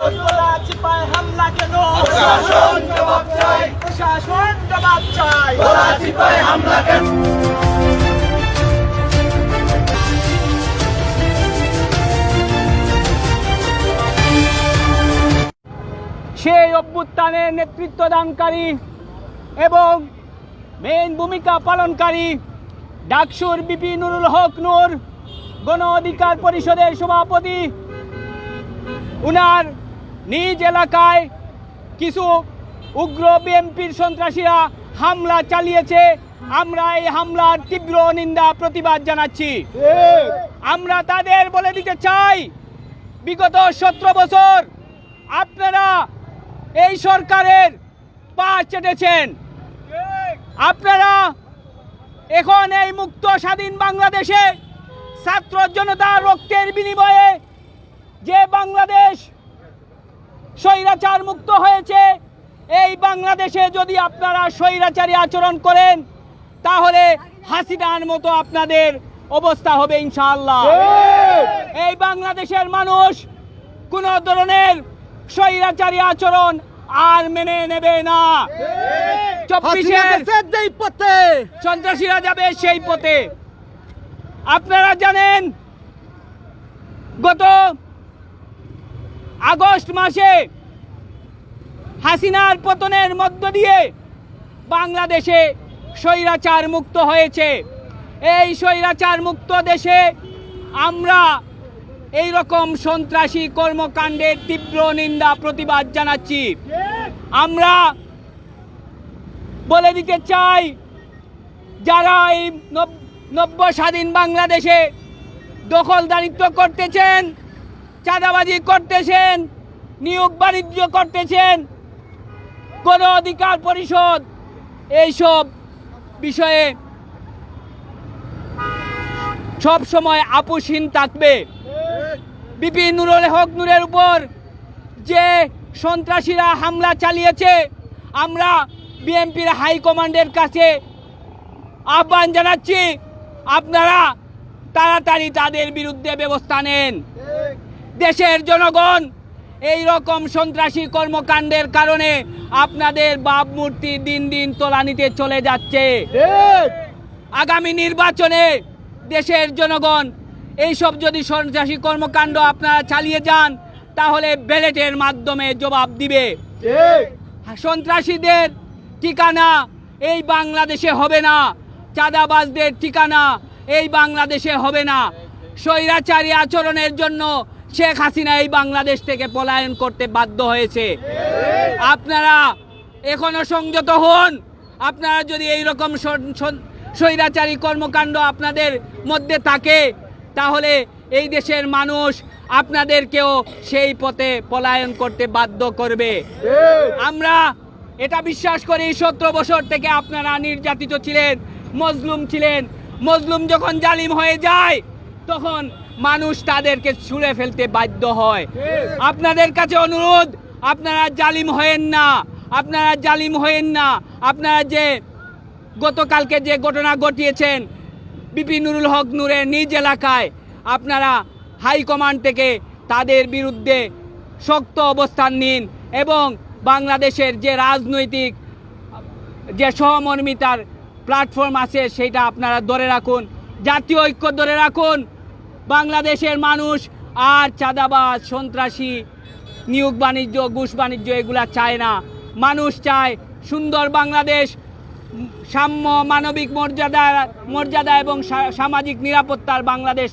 চিপায় হামলা কেন? প্রশাসন জবাব চাই, প্রশাসন জবাব চাই। চিপায় হামলা কেন? সেই অভ্যুত্থানের নেতৃত্বদানকারী এবং মেইন ভূমিকা পালনকারী ডাকসুর বিপি নুরুল হক নূর, গণ অধিকার পরিষদের সভাপতি, উনার নিজ এলাকায় কিছু উগ্র বিএনপির সন্ত্রাসীরা হামলা চালিয়েছে। আমরা এই হামলার তীব্র নিন্দা প্রতিবাদ জানাচ্ছি। আমরা তাদের বলে দিতে চাই, বিগত 17 বছর আপনারা এই সরকারের পা চেটেছেন। আপনারা এখন এই মুক্ত স্বাধীন বাংলাদেশে ছাত্র জনতার রক্তের বিনিময়ে যে বাংলাদেশ স্বৈরাচার মুক্ত হয়েছে, এই বাংলাদেশে যদি আপনারা স্বৈরাচারী আচরণ করেন তাহলে হাসিনার মতো আপনাদের অবস্থা হবে ইনশাআল্লাহ। এই বাংলাদেশের মানুষ কোন ধরনের স্বৈরাচারী আচরণ আর মেনে নেবে না। 24 পথে সন্ত্রাসীরা যাবে সেই পথে। আপনারা জানেন গত আগস্ট মাসে হাসিনার পতনের মধ্য দিয়ে বাংলাদেশে স্বৈরাচার মুক্ত হয়েছে। এই স্বৈরাচার মুক্ত দেশে আমরা এই রকম সন্ত্রাসী কর্মকাণ্ডের তীব্র নিন্দা প্রতিবাদ জানাচ্ছি। আমরা বলে দিতে চাই, যারা এই নব্য স্বাধীন বাংলাদেশে দখলদারিত্ব করতেছেন, চাঁদাবাজি করতেছেন, নিয়োগ বাণিজ্য করতেছেন, গণ অধিকার পরিষদ এইসব বিষয়ে সব সময় আপোষহীন থাকবে। বিপি নুরুল হক নূরের উপর যে সন্ত্রাসীরা হামলা চালিয়েছে, আমরা বিএনপির হাইকমান্ডের কাছে আহ্বান জানাচ্ছি, আপনারা তাড়াতাড়ি তাদের বিরুদ্ধে ব্যবস্থা নেন। দেশের জনগণ এই রকম সন্ত্রাসী কর্মকাণ্ডের কারণে আপনাদের ভাবমূর্তি দিন দিন তলানিতে চলে যাচ্ছে। আগামী নির্বাচনে দেশের জনগণ এইসব যদি সন্ত্রাসী কর্মকাণ্ড আপনারা চালিয়ে যান তাহলে ব্যালটের মাধ্যমে জবাব দিবে। সন্ত্রাসীদের ঠিকানা এই বাংলাদেশে হবে না, চাঁদাবাজদের ঠিকানা এই বাংলাদেশে হবে না। স্বৈরাচারী আচরণের জন্য শেখ হাসিনা এই বাংলাদেশ থেকে পলায়ন করতে বাধ্য হয়েছে। আপনারা এখনো সংযত হন। আপনারা যদি এই রকম স্বৈরাচারী কর্মকাণ্ড আপনাদের মধ্যে থাকে তাহলে এই দেশের মানুষ আপনাদেরকেও সেই পথে পলায়ন করতে বাধ্য করবে। আমরা এটা বিশ্বাস করি, 17 বছর থেকে আপনারা নির্যাতিত ছিলেন, মজলুম ছিলেন। মজলুম যখন জালিম হয়ে যায় তখন মানুষ তাদেরকে ছুঁড়ে ফেলতে বাধ্য হয়। আপনাদের কাছে অনুরোধ, আপনারা জালিম হয়েন না, আপনারা জালিম হয়েন না। আপনারা যে গতকালকে যে ঘটনা ঘটিয়েছেন বিপি নুরুল হক নূরের নিজ এলাকায়, আপনারা হাইকমান্ড থেকে তাদের বিরুদ্ধে শক্ত অবস্থান নিন এবং বাংলাদেশের যে রাজনৈতিক যে সহমর্মিতার প্ল্যাটফর্ম আছে সেটা আপনারা ধরে রাখুন, জাতীয় ঐক্য ধরে রাখুন। বাংলাদেশের মানুষ আর চাঁদাবাজ, সন্ত্রাসী, নিয়োগ বাণিজ্য, ঘুষ বাণিজ্য এগুলা চায় না। মানুষ চায় সুন্দর বাংলাদেশ, সাম্য, মানবিক মর্যাদা এবং সামাজিক নিরাপত্তার বাংলাদেশ।